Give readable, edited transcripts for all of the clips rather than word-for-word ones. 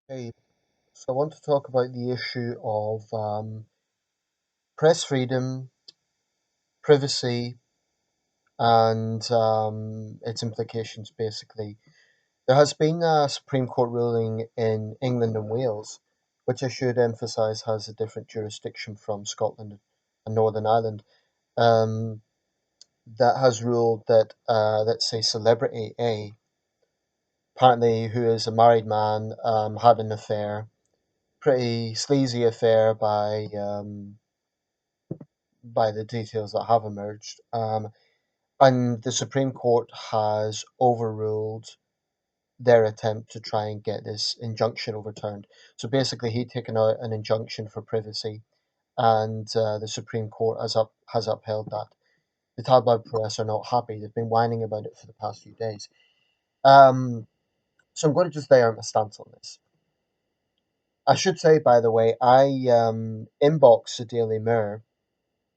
Hey, so I want to talk about the issue of press freedom, privacy, and its implications, basically. There has been a Supreme Court ruling in England and Wales, which I should emphasise has a different jurisdiction from Scotland and Northern Ireland, um, that has ruled that, let's say, celebrity A, apparently who is a married man, had an affair, pretty sleazy affair by the details that have emerged. And the Supreme Court has overruled their attempt to try and get this injunction overturned. So basically, he'd taken out an injunction for privacy, and the Supreme Court has upheld that. The tabloid press are not happy. They've been whining about it for the past few days. Um, so I'm going to just lay out my stance on this. I should say, by the way, I inboxed the Daily Mirror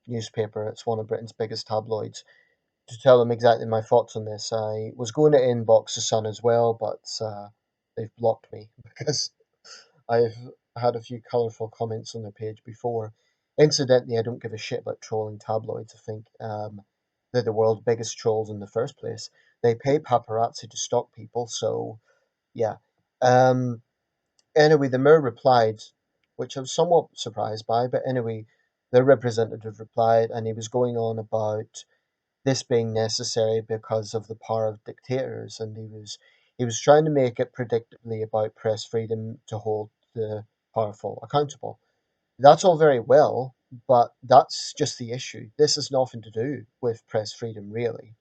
newspaper. It's one of Britain's biggest tabloids to tell them exactly my thoughts on this. I was going to inbox the Sun as well, but they've blocked me because I've had a few colourful comments on their page before. Incidentally, I don't give a shit about trolling tabloids. I think they're the world's biggest trolls in the first place. They pay paparazzi to stalk people, so yeah. Um, anyway, the Mirror replied, which I was somewhat surprised by, but anyway, their representative replied, and he was going on about this being necessary because of the power of dictators, and he was trying to make it predictably about press freedom to hold the powerful accountable. That's all very well, but that's just the issue. This has nothing to do with press freedom, really.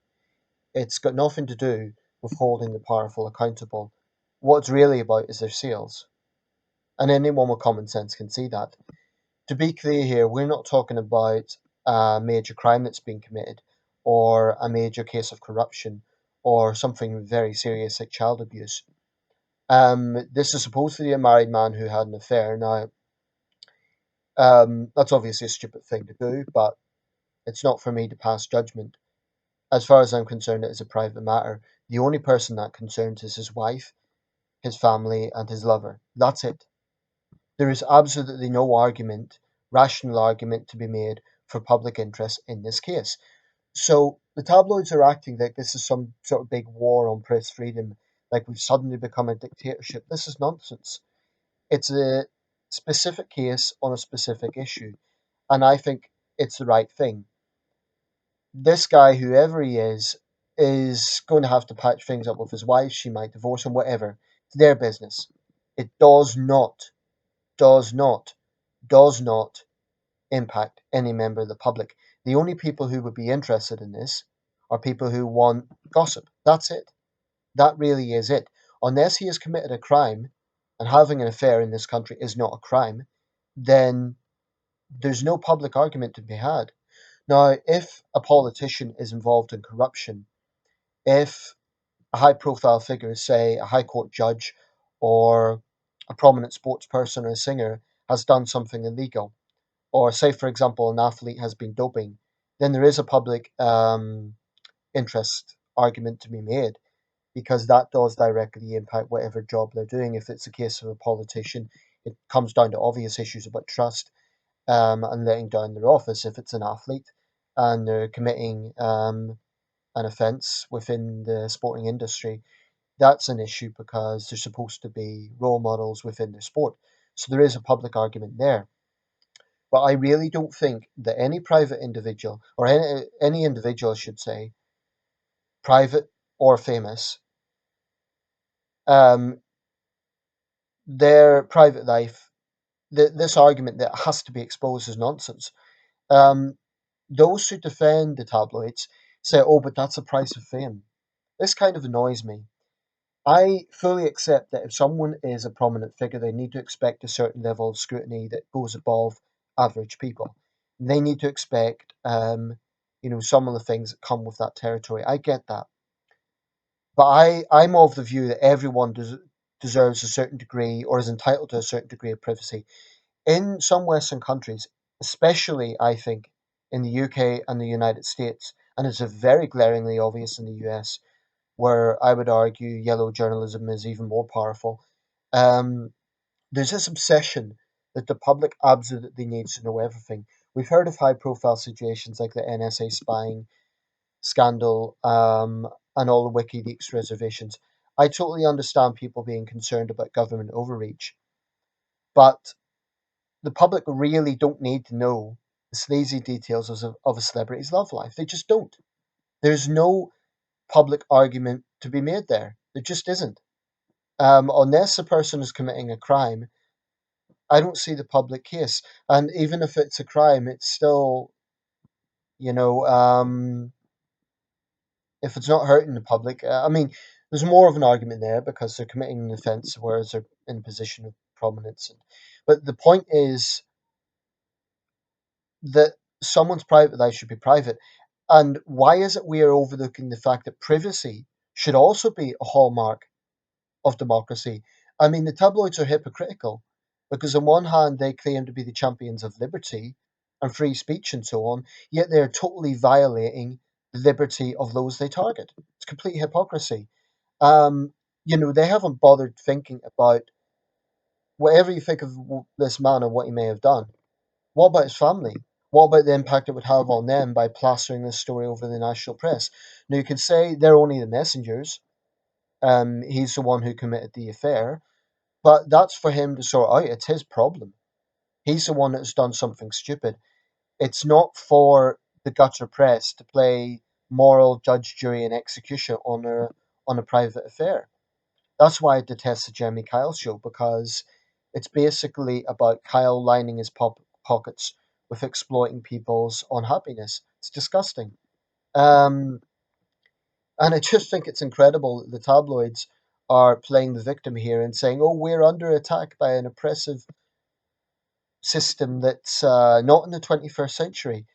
It's got nothing to do with holding the powerful accountable. What it's really about is their sales, and anyone with common sense can see that. To be clear here, we're not talking about a major crime that's been committed or a major case of corruption or something very serious like child abuse. This is supposedly a married man who had an affair. Now, that's obviously a stupid thing to do, but it's not for me to pass judgment. As far as I'm concerned, it is a private matter. The only person that concerns is his wife, his family, and his lover. That's it. There is absolutely no argument, rational argument, to be made for public interest in this case. So the tabloids are acting like this is some sort of big war on press freedom, like we've suddenly become a dictatorship. This is nonsense. It's a specific case on a specific issue, and I think it's the right thing. This guy, whoever he is going to have to patch things up with his wife. She might divorce him, whatever. It's their business. It does not, does not impact any member of the public. The only people who would be interested in this are people who want gossip. That's it. That really is it. Unless he has committed a crime, and having an affair in this country is not a crime, then there's no public argument to be had. Now, if a politician is involved in corruption, if a high profile figure, say a high court judge or a prominent sports person or a singer, has done something illegal, or say, for example, an athlete has been doping, then there is a public interest argument to be made because that does directly impact whatever job they're doing. If it's a case of a politician, it comes down to obvious issues about trust and letting down their office. If it's an athlete and they're committing an offence within the sporting industry, that's an issue because they're supposed to be role models within their sport. So there is a public argument there. But I really don't think that any private individual, or any individual, I should say, private or famous, um, their private life, this argument that has to be exposed is nonsense. Um, those who defend the tabloids say, oh, but that's the price of fame. This kind of annoys me. I fully accept that if someone is a prominent figure, they need to expect a certain level of scrutiny that goes above average people. They need to expect, some of the things that come with that territory. I get that, but I'm of the view that everyone deserves a certain degree or is entitled to a certain degree of privacy. In some Western countries, especially I think in the UK and the United States, and it's a very glaringly obvious in the US, where I would argue yellow journalism is even more powerful. Um, There's this obsession that the public absolutely needs to know everything. We've heard of high profile situations like the NSA spying scandal, and all the WikiLeaks reservations. I totally understand people being concerned about government overreach, but the public really don't need to know the sleazy details of a celebrity's love life. They just don't. There's no public argument to be made there. There just isn't. Unless a person is committing a crime, I don't see the public case. And even if it's a crime, it's still, you know, if it's not hurting the public, I mean, there's more of an argument there because they're committing an offence, whereas they're in a position of prominence. But the point is that someone's private life should be private. And why is it we are overlooking the fact that privacy should also be a hallmark of democracy? I mean, the tabloids are hypocritical because, on one hand, they claim to be the champions of liberty and free speech and so on, yet they're totally violating the liberty of those they target. It's complete hypocrisy. Um, they haven't bothered thinking about whatever you think of this man and what he may have done. What about his family? What about the impact it would have on them by plastering this story over the national press? Now, you could say they're only the messengers. He's the one who committed the affair, but that's for him to sort out. It's his problem. He's the one that's done something stupid. It's not for the gutter press to play moral judge, jury, and execution on a private affair. That's why I detest the Jeremy Kyle show, because it's basically about Kyle lining his pockets with exploiting people's unhappiness. It's disgusting. Um, and I just think it's incredible that the tabloids are playing the victim here and saying, oh, we're under attack by an oppressive system that's not in the 21st century.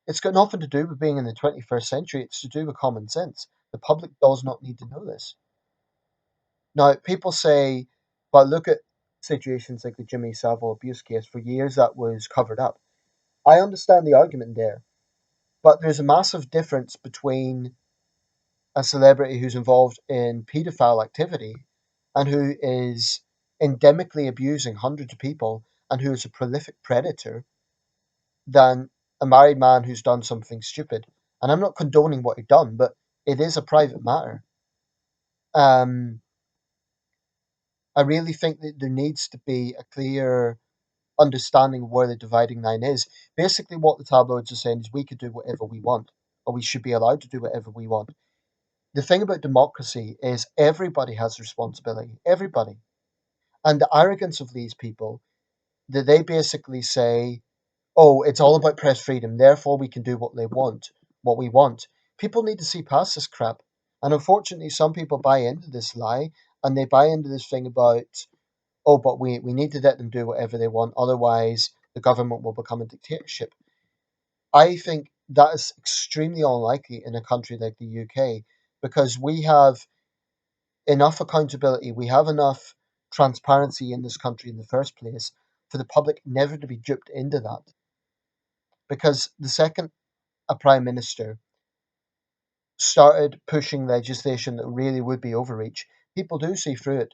It's got nothing to do with being in the 21st century, it's to do with common sense. The public does not need to know this. Now, people say, but look at situations like the Jimmy Savile abuse case. For years, that was covered up. I understand the argument there, but there's a massive difference between a celebrity who's involved in paedophile activity and who is endemically abusing hundreds of people and who is a prolific predator than a married man who's done something stupid. And I'm not condoning what he done, but it is a private matter. Um, I really think that there needs to be a clear understanding of where the dividing line is. Basically, what the tabloids are saying is we could do whatever we want, or we should be allowed to do whatever we want. The thing about democracy is everybody has responsibility, everybody. And the arrogance of these people, that they basically say, oh, it's all about press freedom, therefore we can do what we want. People need to see past this crap. And unfortunately, some people buy into this lie and they buy into this thing about, oh, but we need to let them do whatever they want, otherwise the government will become a dictatorship. I think that is extremely unlikely in a country like the UK because we have enough accountability, we have enough transparency in this country in the first place for the public never to be duped into that. Because the second a prime minister started pushing legislation that really would be overreach, people do see through it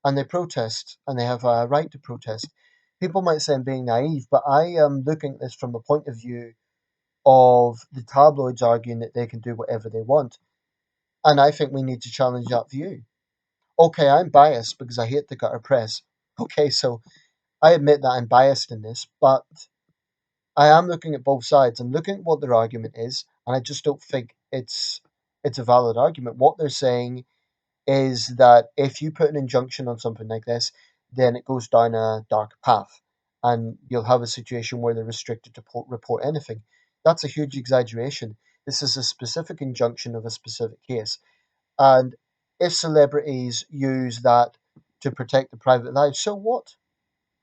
and they protest and they have a right to protest. People might say I'm being naive, but I am looking at this from the point of view of the tabloids arguing that they can do whatever they want. And I think we need to challenge that view. Okay, I'm biased because I hate the gutter press. Okay, so I admit that I'm biased in this, but I am looking at both sides. I'm looking at what their argument is, and I just don't think it's a valid argument. What they're saying is that if you put an injunction on something like this, then it goes down a dark path, and you'll have a situation where they're restricted to report anything. That's a huge exaggeration. This is a specific injunction of a specific case, and if celebrities use that to protect their private lives, so what?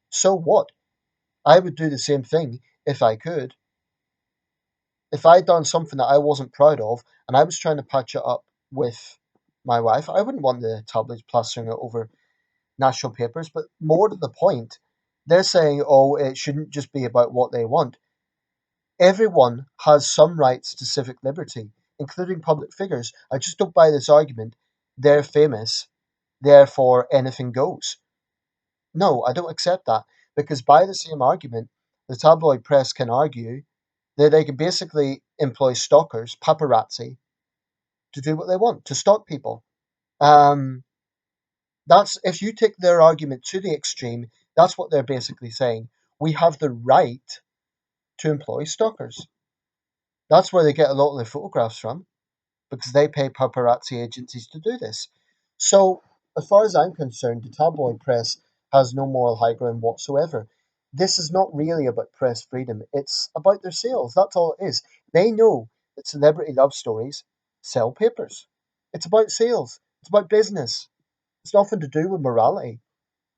So what? I would do the same thing if I could. If I'd done something that I wasn't proud of and I was trying to patch it up with my wife, I wouldn't want the tabloids plastering it over national papers. But more to the point, they're saying, oh, it shouldn't just be about what they want. Everyone has some rights to civic liberty, including public figures. I just don't buy this argument. They're famous, therefore anything goes. No, I don't accept that because by the same argument, the tabloid press can argue that they can basically employ stalkers, paparazzi, to do what they want, to stalk people. Um, that's if you take their argument to the extreme, that's what they're basically saying. We have the right to employ stalkers. That's where they get a lot of their photographs from because they pay paparazzi agencies to do this. So, as far as I'm concerned, the tabloid press has no moral high ground whatsoever. This is not really about press freedom, it's about their sales. That's all it is. They know that celebrity love stories sell papers. It's about sales, it's about business. It's nothing to do with morality,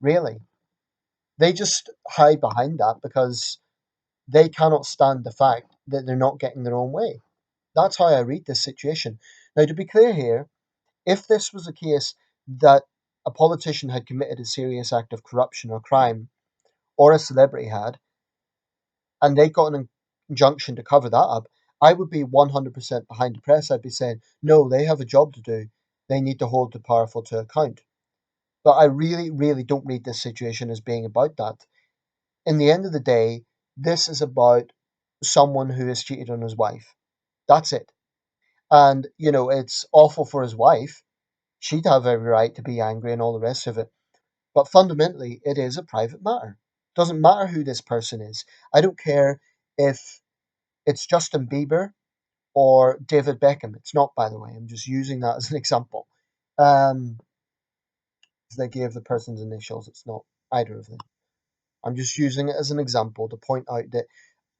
really. They just hide behind that because they cannot stand the fact that they're not getting their own way. That's how I read this situation. Now, to be clear here, if this was a case that a politician had committed a serious act of corruption or crime, or a celebrity had, and they got an injunction to cover that up, I would be 100% behind the press. I'd be saying, no, they have a job to do. They need to hold the powerful to account. But I really, really don't read this situation as being about that. In the end of the day, this is about someone who has cheated on his wife. That's it. And, it's awful for his wife. She'd have every right to be angry and all the rest of it. But fundamentally, it is a private matter. Doesn't matter who this person is. I don't care if it's Justin Bieber or David Beckham. It's not, by the way. I'm just using that as an example. Um, 'Cause they gave the person's initials. It's not either of them. I'm just using it as an example to point out that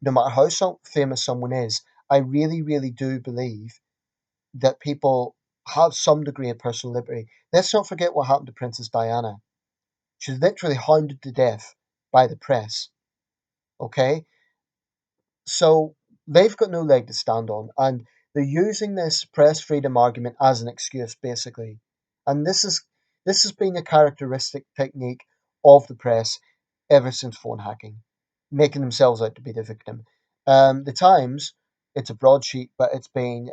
no matter how famous someone is, I really, really do believe that people have some degree of personal liberty. Let's not forget what happened to Princess Diana. She's literally hounded to death by the press. Okay? So they've got no leg to stand on, and they're using this press freedom argument as an excuse, basically. And this has been a characteristic technique of the press ever since phone hacking, making themselves out to be the victim. The Times, it's a broadsheet, but it's been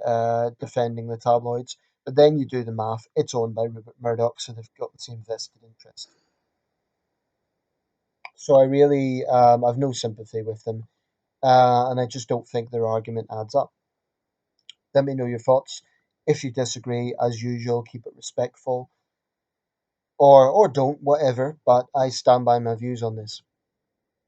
defending the tabloids. But then you do the math; it's owned by Rupert Murdoch, so they've got the same vested interest. So I really I've no sympathy with them, and I just don't think their argument adds up. Let me know your thoughts. If you disagree, as usual, keep it respectful, or don't, whatever. But I stand by my views on this.